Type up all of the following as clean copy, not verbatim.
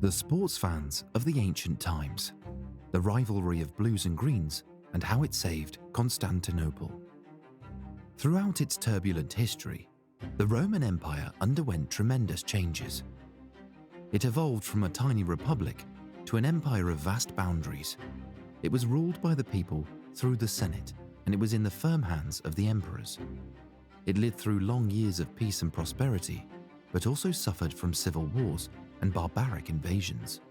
The sports fans of the ancient times, the rivalry of blues and greens, and how it saved Constantinople. Throughout its turbulent history, the Roman Empire underwent tremendous changes. It evolved from a tiny republic to an empire of vast boundaries. It was ruled by the people through the Senate, and it was in the firm hands of the emperors. It lived through long years of peace and prosperity, but also suffered from civil wars and barbaric invasions.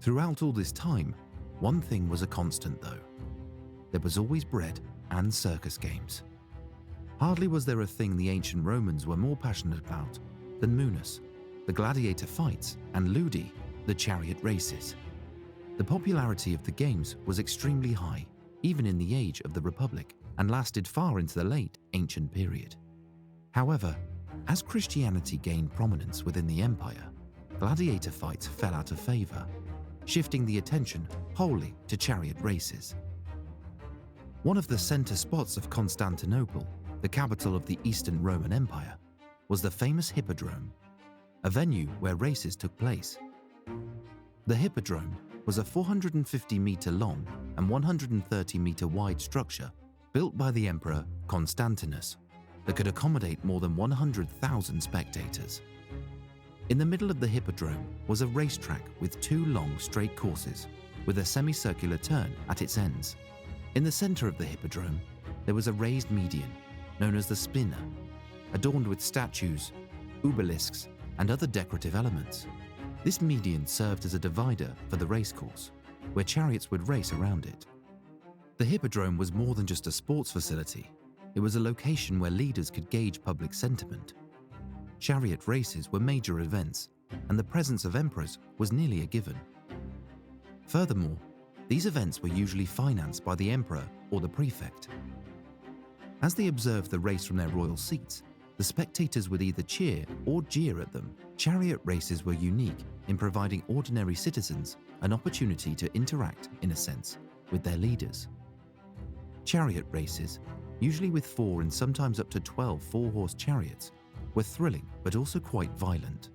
Throughout all this time, one thing was a constant though. There was always bread and circus games. Hardly was there a thing the ancient Romans were more passionate about than Munus, the gladiator fights, and Ludi, the chariot races. The popularity of the games was extremely high, even in the age of the Republic, and lasted far into the late ancient period. However, as Christianity gained prominence within the empire, gladiator fights fell out of favor, shifting the attention wholly to chariot races. One of the center spots of Constantinople, the capital of the Eastern Roman Empire, was the famous Hippodrome, a venue where races took place. The Hippodrome was a 450-meter long and 130-meter wide structure built by the Emperor Constantinus that could accommodate more than 100,000 spectators. In the middle of the Hippodrome was a racetrack with two long straight courses with a semicircular turn at its ends. In the center of the Hippodrome, there was a raised median known as the spina, adorned with statues, obelisks, and other decorative elements. This median served as a divider for the racecourse, where chariots would race around it. The Hippodrome was more than just a sports facility. It was a location where leaders could gauge public sentiment. Chariot races were major events, and the presence of emperors was nearly a given. Furthermore, these events were usually financed by the emperor or the prefect. As they observed the race from their royal seats, the spectators would either cheer or jeer at them. Chariot races were unique in providing ordinary citizens an opportunity to interact, in a sense, with their leaders. Chariot races, usually with 4 and sometimes up to 12 4-horse chariots, were thrilling but also quite violent.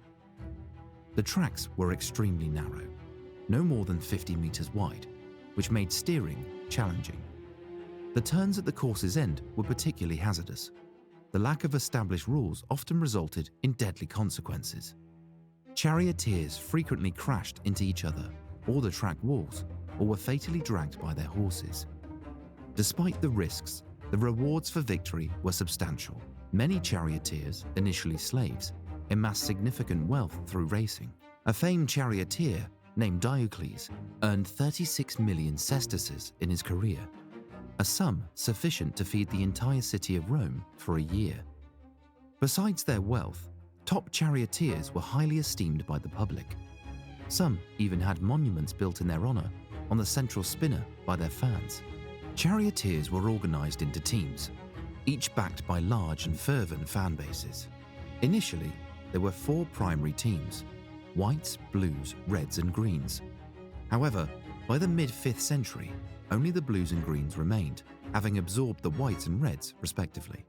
The tracks were extremely narrow, no more than 50 meters wide, which made steering challenging. The turns at the course's end were particularly hazardous. The lack of established rules often resulted in deadly consequences. Charioteers frequently crashed into each other or the track walls, or were fatally dragged by their horses. Despite the risks, the rewards for victory were substantial. Many charioteers, initially slaves, amassed significant wealth through racing. A famed charioteer named Diocles earned 36 million sesterces in his career, a sum sufficient to feed the entire city of Rome for a year. Besides their wealth, top charioteers were highly esteemed by the public. Some even had monuments built in their honor on the central spinner by their fans. Charioteers were organized into teams, each backed by large and fervent fan bases. Initially, there were 4 primary teams: whites, blues, reds, and greens. However, by the mid-5th century, only the blues and greens remained, having absorbed the whites and reds respectively.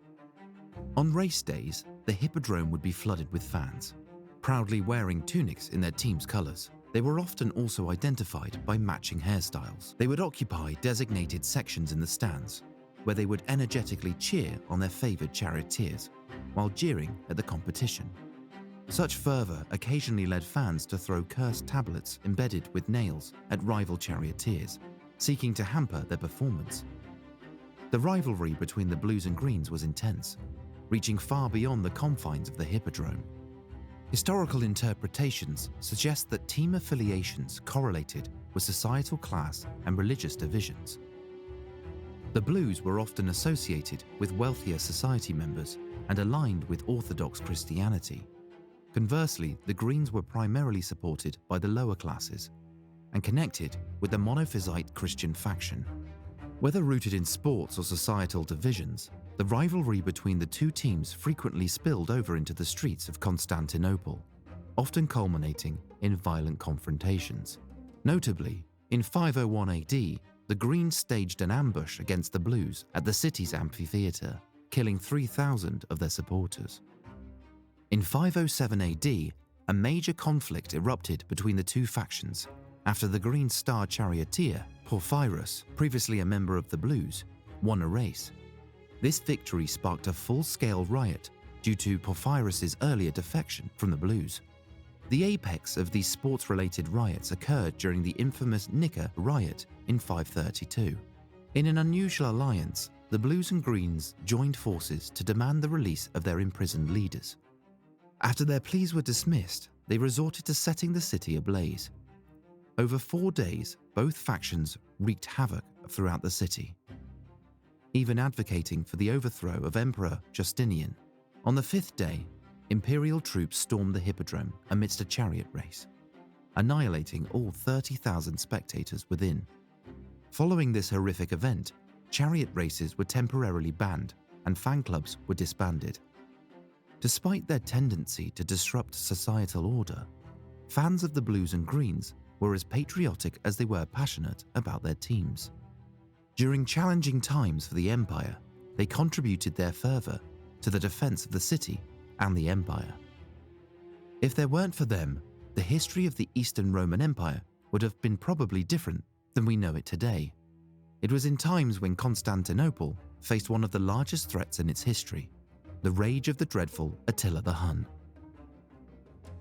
On race days, the Hippodrome would be flooded with fans, proudly wearing tunics in their team's colors. They were often also identified by matching hairstyles. They would occupy designated sections in the stands, where they would energetically cheer on their favored charioteers, while jeering at the competition. Such fervor occasionally led fans to throw cursed tablets embedded with nails at rival charioteers, seeking to hamper their performance. The rivalry between the blues and greens was intense, reaching far beyond the confines of the Hippodrome. Historical interpretations suggest that team affiliations correlated with societal class and religious divisions. The blues were often associated with wealthier society members and aligned with Orthodox Christianity. Conversely, the greens were primarily supported by the lower classes and connected with the monophysite Christian faction. Whether rooted in sports or societal divisions, the rivalry between the two teams frequently spilled over into the streets of Constantinople, often culminating in violent confrontations. Notably, in 501 AD, the Greens staged an ambush against the Blues at the city's amphitheatre, killing 3,000 of their supporters. In 507 AD, a major conflict erupted between the two factions after the Green Star charioteer, Porphyros, previously a member of the Blues, won a race. This victory sparked a full-scale riot due to Porphyros's earlier defection from the Blues. The apex of these sports-related riots occurred during the infamous Nika riot in 532. In an unusual alliance, the Blues and Greens joined forces to demand the release of their imprisoned leaders. After their pleas were dismissed, they resorted to setting the city ablaze. Over 4 days, both factions wreaked havoc throughout the city, even advocating for the overthrow of Emperor Justinian. On the 5th day, imperial troops stormed the hippodrome amidst a chariot race, annihilating all 30,000 spectators within. Following this horrific event, chariot races were temporarily banned and fan clubs were disbanded. Despite their tendency to disrupt societal order, fans of the Blues and Greens were as patriotic as they were passionate about their teams. During challenging times for the empire, they contributed their fervor to the defense of the city and the empire. If there weren't for them, the history of the Eastern Roman Empire would have been probably different than we know it today. It was in times when Constantinople faced one of the largest threats in its history, the rage of the dreadful Attila the Hun.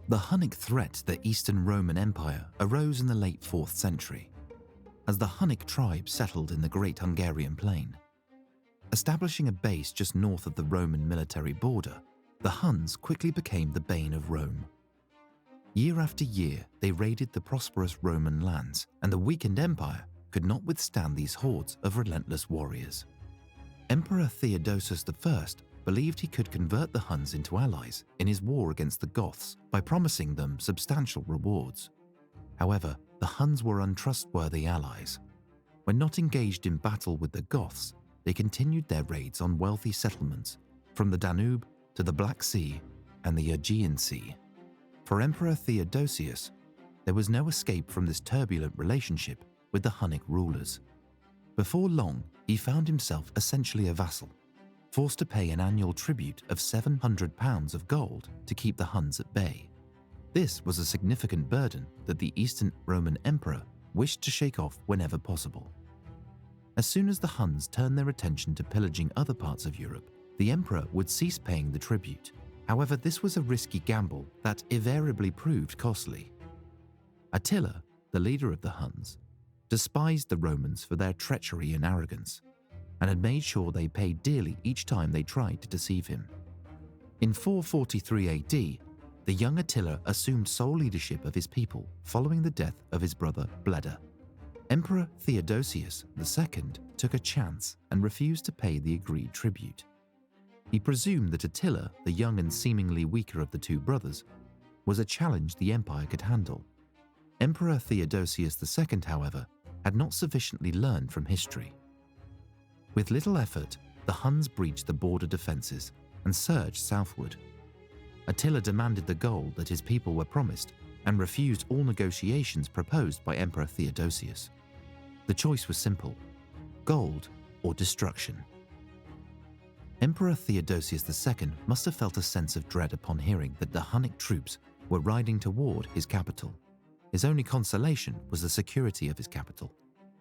The Hunnic threat to the Eastern Roman Empire arose in the late 4th century, as the Hunnic tribe settled in the Great Hungarian Plain. Establishing a base just north of the Roman military border, the Huns quickly became the bane of Rome. Year after year, they raided the prosperous Roman lands, and the weakened empire could not withstand these hordes of relentless warriors. Emperor Theodosius I believed he could convert the Huns into allies in his war against the Goths by promising them substantial rewards. However, the Huns were untrustworthy allies. When not engaged in battle with the Goths, they continued their raids on wealthy settlements from the Danube to the Black Sea and the Aegean Sea. For Emperor Theodosius, there was no escape from this turbulent relationship with the Hunnic rulers. Before long, he found himself essentially a vassal, forced to pay an annual tribute of 700 pounds of gold to keep the Huns at bay. This was a significant burden that the Eastern Roman Emperor wished to shake off whenever possible. As soon as the Huns turned their attention to pillaging other parts of Europe, the emperor would cease paying the tribute. However, this was a risky gamble that invariably proved costly. Attila, the leader of the Huns, despised the Romans for their treachery and arrogance, and had made sure they paid dearly each time they tried to deceive him. In 443 AD, the young Attila assumed sole leadership of his people following the death of his brother Bleda. Emperor Theodosius II took a chance and refused to pay the agreed tribute. He presumed that Attila, the young and seemingly weaker of the two brothers, was a challenge the empire could handle. Emperor Theodosius II, however, had not sufficiently learned from history. With little effort, the Huns breached the border defenses and surged southward. Attila demanded the gold that his people were promised and refused all negotiations proposed by Emperor Theodosius. The choice was simple: gold or destruction. Emperor Theodosius II must have felt a sense of dread upon hearing that the Hunnic troops were riding toward his capital. His only consolation was the security of his capital,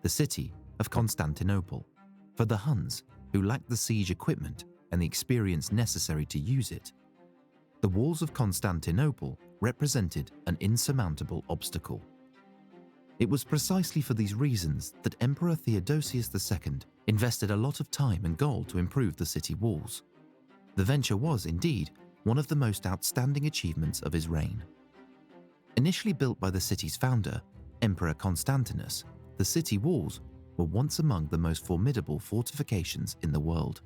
the city of Constantinople. For the Huns, who lacked the siege equipment and the experience necessary to use it, the walls of Constantinople represented an insurmountable obstacle. It was precisely for these reasons that Emperor Theodosius II invested a lot of time and gold to improve the city walls. The venture was, indeed, one of the most outstanding achievements of his reign. Initially built by the city's founder, Emperor Constantinus, the city walls were once among the most formidable fortifications in the world.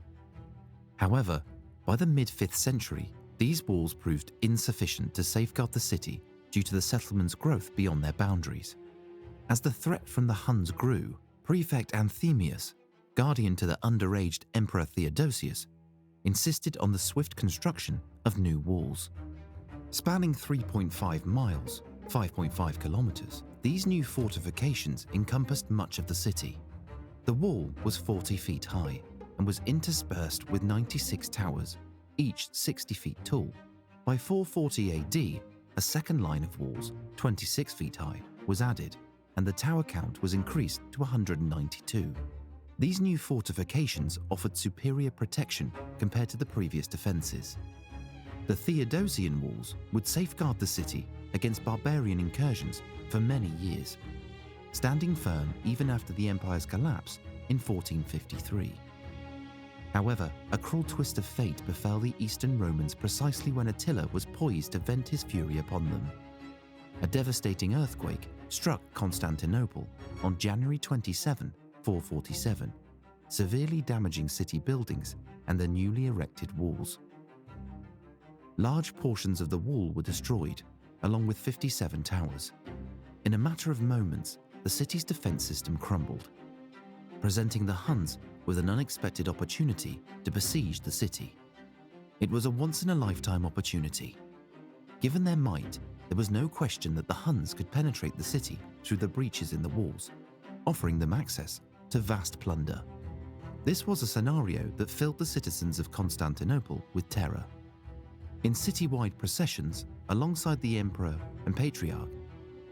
However, by the mid-5th century, these walls proved insufficient to safeguard the city due to the settlement's growth beyond their boundaries. As the threat from the Huns grew, Prefect Anthemius, guardian to the underaged Emperor Theodosius, insisted on the swift construction of new walls. Spanning 3.5 miles, 5.5 kilometers, these new fortifications encompassed much of the city. The wall was 40 feet high and was interspersed with 96 towers, each 60 feet tall. By 440 AD, a second line of walls, 26 feet high, was added, and the tower count was increased to 192. These new fortifications offered superior protection compared to the previous defences. The Theodosian walls would safeguard the city against barbarian incursions for many years, standing firm even after the empire's collapse in 1453. However, a cruel twist of fate befell the Eastern Romans precisely when Attila was poised to vent his fury upon them. A devastating earthquake struck Constantinople on January 27, 447, severely damaging city buildings and the newly erected walls. Large portions of the wall were destroyed, along with 57 towers. In a matter of moments, the city's defense system crumbled, presenting the Huns with an unexpected opportunity to besiege the city. It was a once-in-a-lifetime opportunity. Given their might, there was no question that the Huns could penetrate the city through the breaches in the walls, offering them access to vast plunder. This was a scenario that filled the citizens of Constantinople with terror. In citywide processions, alongside the emperor and patriarch,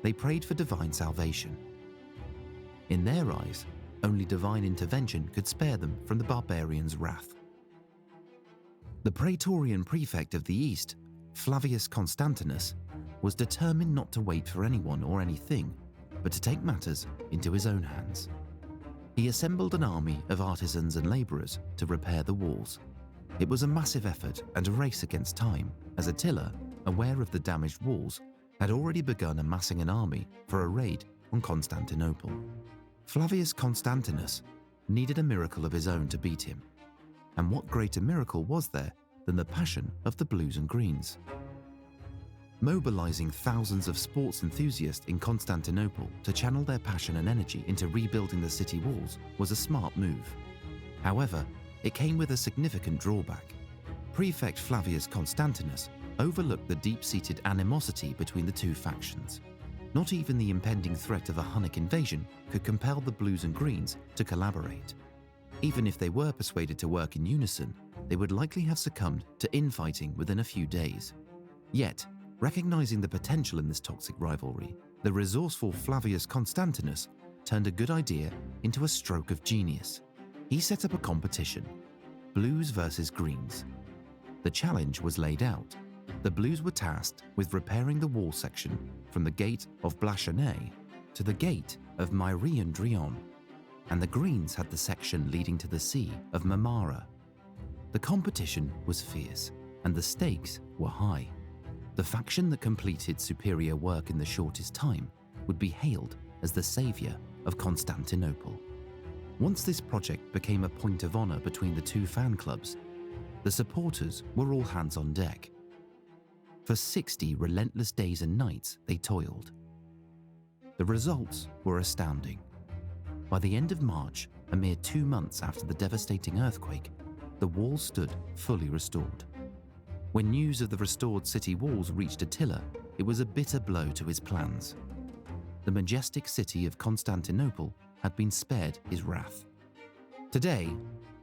they prayed for divine salvation. In their eyes, only divine intervention could spare them from the barbarians' wrath. The praetorian prefect of the East, Flavius Constantinus, was determined not to wait for anyone or anything, but to take matters into his own hands. He assembled an army of artisans and labourers to repair the walls. It was a massive effort and a race against time, as Attila, aware of the damaged walls, had already begun amassing an army for a raid on Constantinople. Flavius Constantinus needed a miracle of his own to beat him. And what greater miracle was there than the passion of the Blues and Greens? Mobilizing thousands of sports enthusiasts in Constantinople to channel their passion and energy into rebuilding the city walls was a smart move. However, it came with a significant drawback. Prefect Flavius Constantinus overlooked the deep-seated animosity between the two factions. Not even the impending threat of a Hunnic invasion could compel the Blues and Greens to collaborate. Even if they were persuaded to work in unison, they would likely have succumbed to infighting within a few days. Yet, recognizing the potential in this toxic rivalry, the resourceful Flavius Constantinus turned a good idea into a stroke of genius. He set up a competition, Blues versus Greens. The challenge was laid out. The Blues were tasked with repairing the wall section from the gate of Blachenet to the gate of Myriandrion, and the Greens had the section leading to the Sea of Marmara. The competition was fierce, and the stakes were high. The faction that completed superior work in the shortest time would be hailed as the saviour of Constantinople. Once this project became a point of honour between the two fan clubs, the supporters were all hands on deck. For 60 relentless days and nights, they toiled. The results were astounding. By the end of March, a mere 2 months after the devastating earthquake, the walls stood fully restored. When news of the restored city walls reached Attila, it was a bitter blow to his plans. The majestic city of Constantinople had been spared his wrath. Today,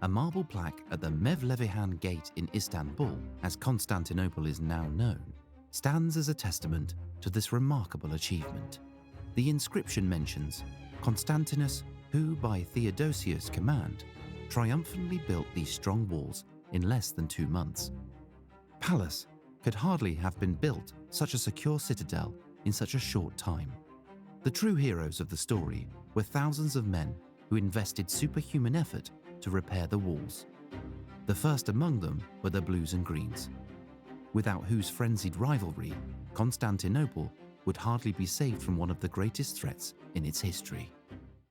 a marble plaque at the Mevlevihan Gate in Istanbul, as Constantinople is now known, stands as a testament to this remarkable achievement. The inscription mentions Constantinus, who by Theodosius' command, triumphantly built these strong walls in less than 2 months. Pallas could hardly have been built such a secure citadel in such a short time. The true heroes of the story were thousands of men who invested superhuman effort to repair the walls. The first among them were the Blues and Greens, without whose frenzied rivalry, Constantinople would hardly be saved from one of the greatest threats in its history.